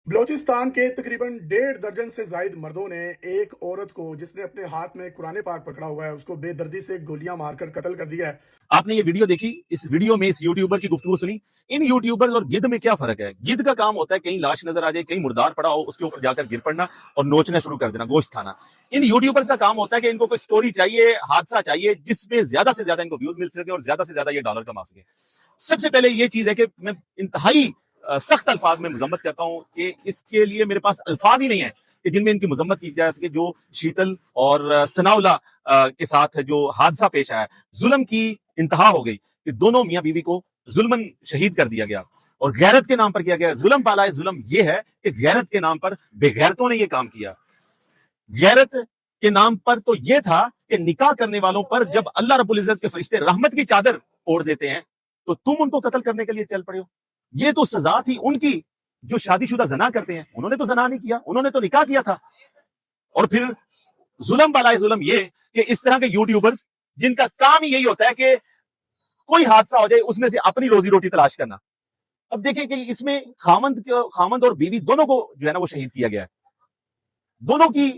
بلوچستان کے تقریباً 1.5 درجن سے زائد مردوں نے ایک عورت کو جس نے اپنے ہاتھ میں قرآن پاک پکڑا ہوا ہے اس کو بے دردی سے گولیاں مار کر قتل کر دیا ہے۔ آپ نے یہ ویڈیو دیکھی، اس ویڈیو میں اس یوٹیوبر کی گفتگو سنی۔ ان یوٹیوبر اور گدھ میں کیا فرق ہے؟ گدھ کا کام ہوتا ہے کہیں لاش نظر آ جائے، کہیں مردار پڑا ہو، اس کے اوپر جا کر گر پڑنا اور نوچنا شروع کر دینا، گوشت کھانا۔ ان یوٹیوبرز کا کام ہوتا ہے کہ ان کو کوئی سٹوری چاہیے، حادثہ چاہیے جس میں زیادہ سے زیادہ ان کو ویوز مل سکے اور زیادہ سے زیادہ یہ ڈالر کما سکے۔ سب سے پہلے یہ چیز ہے کہ میں انتہائی سخت الفاظ میں مذمت کرتا ہوں کہ اس کے لیے میرے پاس الفاظ ہی نہیں ہیں کہ جن میں ان کی مذمت کی جا سکے۔ جو شیتل اور ثناءاللہ کے ساتھ جو حادثہ پیش آیا، ظلم کی انتہا ہو گئی کہ دونوں میاں بیوی کو ظلمن شہید کر دیا گیا اور غیرت کے نام پر کیا گیا۔ ظلم پالا ہے، ظلم یہ ہے کہ غیرت کے نام پر بے غیرتوں نے یہ کام کیا۔ غیرت کے نام پر تو یہ تھا کہ نکاح کرنے والوں پر جب اللہ رب العزت کے فرشتے رحمت کی چادر اوڑھ دیتے ہیں تو تم ان کو قتل کرنے کے لیے چل پڑے ہو۔ یہ تو سزا تھی ان کی جو شادی شدہ زنا کرتے ہیں، انہوں نے تو زنا نہیں کیا، انہوں نے تو نکاح کیا تھا۔ اور پھر ظلم بالائے ظلم یہ کہ اس طرح کے یوٹیوبرز جن کا کام ہی یہی ہوتا ہے کہ کوئی حادثہ ہو جائے اس میں سے اپنی روزی روٹی تلاش کرنا۔ اب دیکھیں کہ اس میں خامند اور بیوی دونوں کو جو ہے نا وہ شہید کیا گیا ہے۔ دونوں کی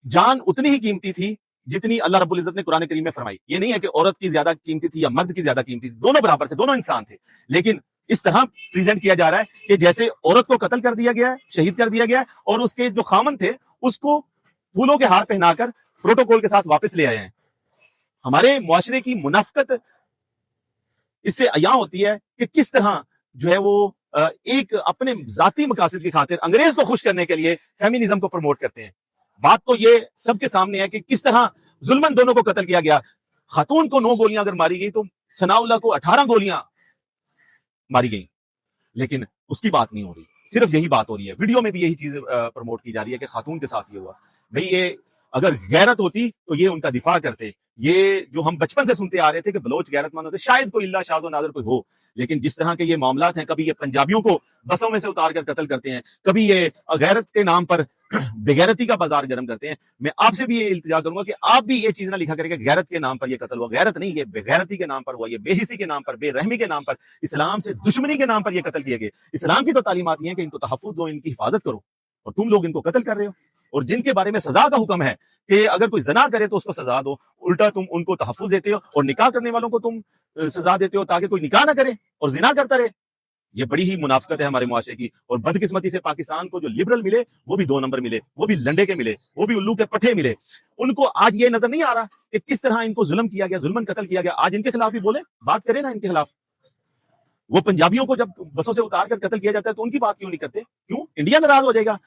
جان اتنی ہی قیمتی تھی جتنی اللہ رب العزت نے قرآن کریم میں فرمائی۔ یہ نہیں ہے کہ عورت کی زیادہ قیمتی تھی یا مرد کی زیادہ قیمتی تھی، دونوں برابر تھے، دونوں انسان تھے۔ لیکن اس طرح پریزنٹ کیا جا رہا ہے کہ جیسے عورت کو قتل کر دیا گیا ہے، شہید کر دیا گیا ہے، اور اس کے جو خامند تھے اس کو پھولوں کے ہار پہنا کر پروٹوکول کے ساتھ واپس لے آئے ہیں۔ ہمارے معاشرے کی منافقت اس سے عیاں ہوتی ہے کہ کس طرح جو ہے وہ ایک اپنے ذاتی مقاصد کی خاطر انگریز کو خوش کرنے کے لیے فیمینزم کو پروموٹ کرتے ہیں۔ بات تو یہ سب کے سامنے ہے کہ کس طرح ظلمن دونوں کو قتل کیا گیا۔ خاتون کو 9 گولیاں اگر ماری گئی تو ثناءاللہ کو 18 گولیاں ماری گئی، لیکن اس کی بات نہیں ہو رہی، صرف یہی بات ہو رہی ہے۔ ویڈیو میں بھی یہی چیز پروموٹ کی جا رہی ہے کہ خاتون کے ساتھ یہ ہوا۔ بھئی یہ اگر غیرت ہوتی تو یہ ان کا دفاع کرتے۔ یہ جو ہم بچپن سے سنتے آ رہے تھے کہ بلوچ غیرت مند ہوتے، شاید کوئی اللہ شاذ و نادر کوئی ہو، لیکن جس طرح کے یہ معاملات ہیں، کبھی یہ پنجابیوں کو بسوں میں سے اتار کر قتل کرتے ہیں، کبھی یہ غیرت کے نام پر بےغیرتی کا بازار گرم کرتے ہیں۔ میں آپ سے بھی یہ التجا کروں گا کہ آپ بھی یہ چیز نہ لکھا کریں کہ غیرت کے نام پر یہ قتل ہوا۔ غیرت نہیں، یہ بےغیرتی کے نام پر ہوا، یہ بے حسی کے نام پر، بے رحمی کے نام پر، اسلام سے دشمنی کے نام پر یہ قتل کیے گئے۔ اسلام کی تو تعلیمات یہ ہیں کہ ان کو تحفظ دو، ان کی حفاظت کرو، اور تم لوگ ان کو قتل کر رہے ہو۔ اور جن کے بارے میں سزا کا حکم ہے کہ اگر کوئی زنا کرے تو اس کو سزا دو، الٹا تم ان کو تحفظ دیتے ہو، اور نکاح کرنے والوں کو تم سزا دیتے ہو تاکہ کوئی نکاح نہ کرے اور زنا کرتا رہے۔ یہ بڑی ہی منافقت ہے ہمارے معاشرے کی، اور بدقسمتی سے پاکستان کو جو لبرل ملے وہ بھی 2 نمبر ملے، وہ بھی لنڈے کے ملے، وہ بھی الو کے پٹھے ملے۔ ان کو آج یہ نظر نہیں آ رہا کہ کس طرح ان کو ظلم کیا گیا، ظلمن قتل کیا گیا۔ آج ان کے خلاف بھی بولیں، بات کریں نا ان کے خلاف۔ وہ پنجابیوں کو جب بسوں سے اتار کر قتل کیا جاتا ہے تو ان کی بات کیوں نہیں کرتے؟ کیوں؟ انڈیا ناراض ہو جائے گا،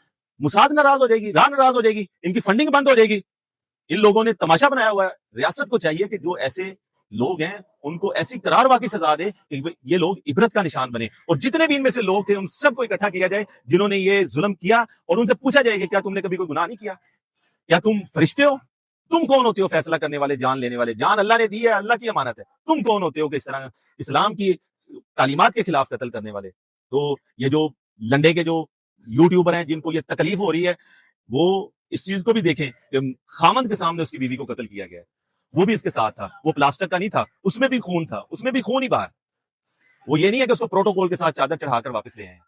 موساد ناراض ہو جائے گی، راہ ناراض ہو جائے گی، ان کی فنڈنگ بند ہو جائے گی۔ ان لوگوں نے تماشا بنایا ہوا ہے۔ ریاست کو چاہیے کہ جو ایسے لوگ ہیں ان کو ایسی قرار واقعی سزا دے کہ یہ لوگ عبرت کا نشان بنے، اور جتنے بھی ان میں سے لوگ تھے ان سب کو اکٹھا کیا جائے جنہوں نے یہ ظلم کیا، اور ان سے پوچھا جائے کہ کیا تم نے کبھی کوئی گناہ نہیں کیا؟ کیا تم فرشتے ہو؟ تم کون ہوتے ہو فیصلہ کرنے والے، جان لینے والے؟ جان اللہ نے دی ہے، اللہ کی امانت ہے۔ تم کون ہوتے ہو کہ اس طرح اسلام کی تعلیمات کے خلاف قتل کرنے والے؟ تو یہ جو لنڈے کے جو یوٹیوبر ہیں جن کو یہ تکلیف ہو رہی ہے، وہ اس چیز کو بھی دیکھیں کہ خامند کے سامنے اس کی بیوی کو قتل کیا گیا ہے، وہ بھی اس کے ساتھ تھا، وہ پلاسٹک کا نہیں تھا، اس میں بھی خون تھا، اس میں بھی خون ہی باہر۔ وہ یہ نہیں ہے کہ اس کو پروٹوکول کے ساتھ چادر چڑھا کر واپس لے آئے ہیں۔